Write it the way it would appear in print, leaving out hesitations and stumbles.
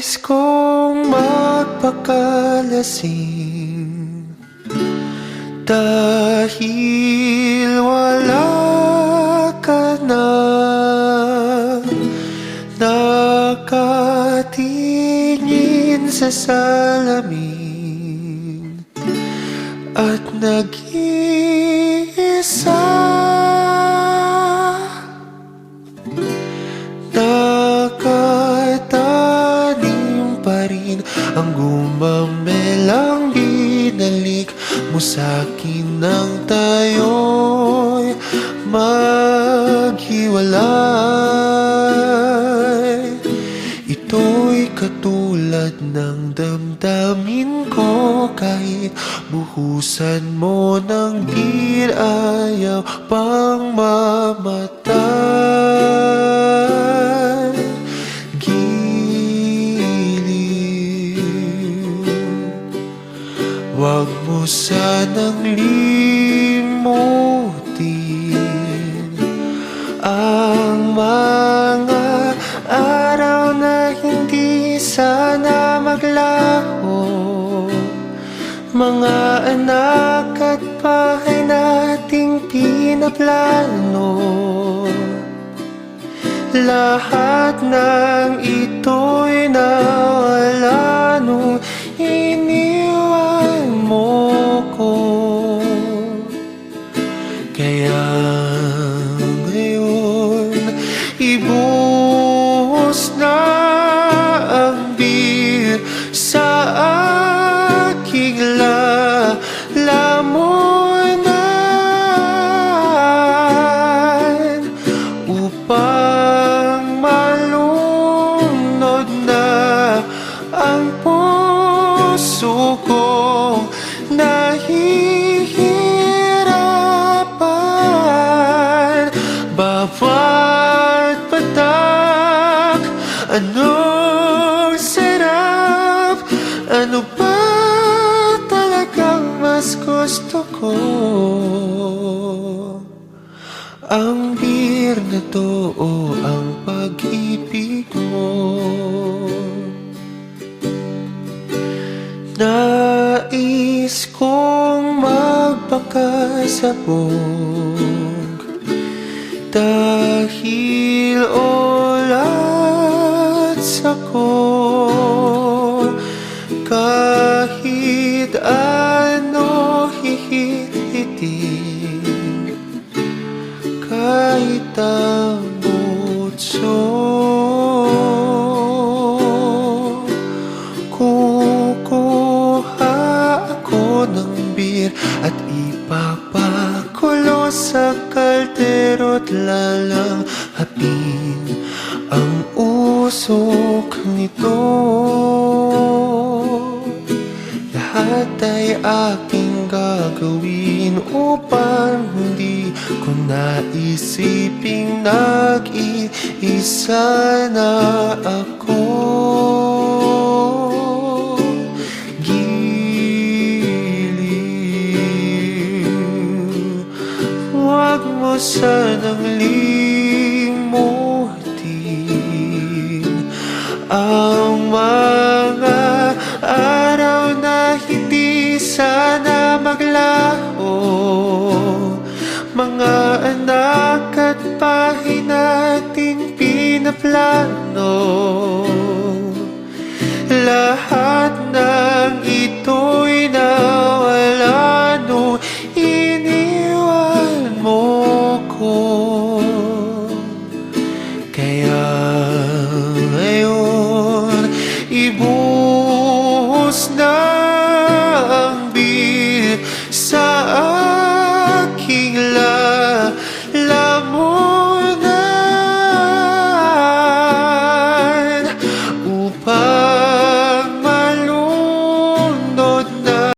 Nais kong magpakalasing dahil wala ka na. Nakatingin sa salamin at nag-iisa. Nakatanim pa rin ang gumamelang binalik mo sa'kin nang tayo'y maghiwalay. Ito'y katulad ng damdamin ko, kahit buhusan mo ng bir, ayaw pang mamatay. Giliw, wag mo sanang limutin ang mga araw na hindi sana maglaho. Mga anak at bahay nating pinaplano, lahat ng ito'y nawala nung iniwan mo ko. Kaya ngayon ibuhos na ang bir sa aking lalamunan, upang malunod na ang puso kong nahihirapan. Bawat patak, anong sarap, ano ba talagang mas gusto ko? Ang bir na to o ang pag-ibig mo? Nais kong magpakasabog dahil ulats ako. Kahit ano hihihitin, kahit ang butso, kukuha ako ng bir at ipapakulo sa kaldero't lalanghapin ang usok nito. Lahat ay aking gagawin upang hindi ko naisiping nag-iisa na ako. Giliw, huwag mo sanang limutin ang mga araw na hindi sana maglaho. Mga anak at bahay nating pinaplano, lahat ng ito'y nawala nung iniwan mo ko. Kaya ngayon ibu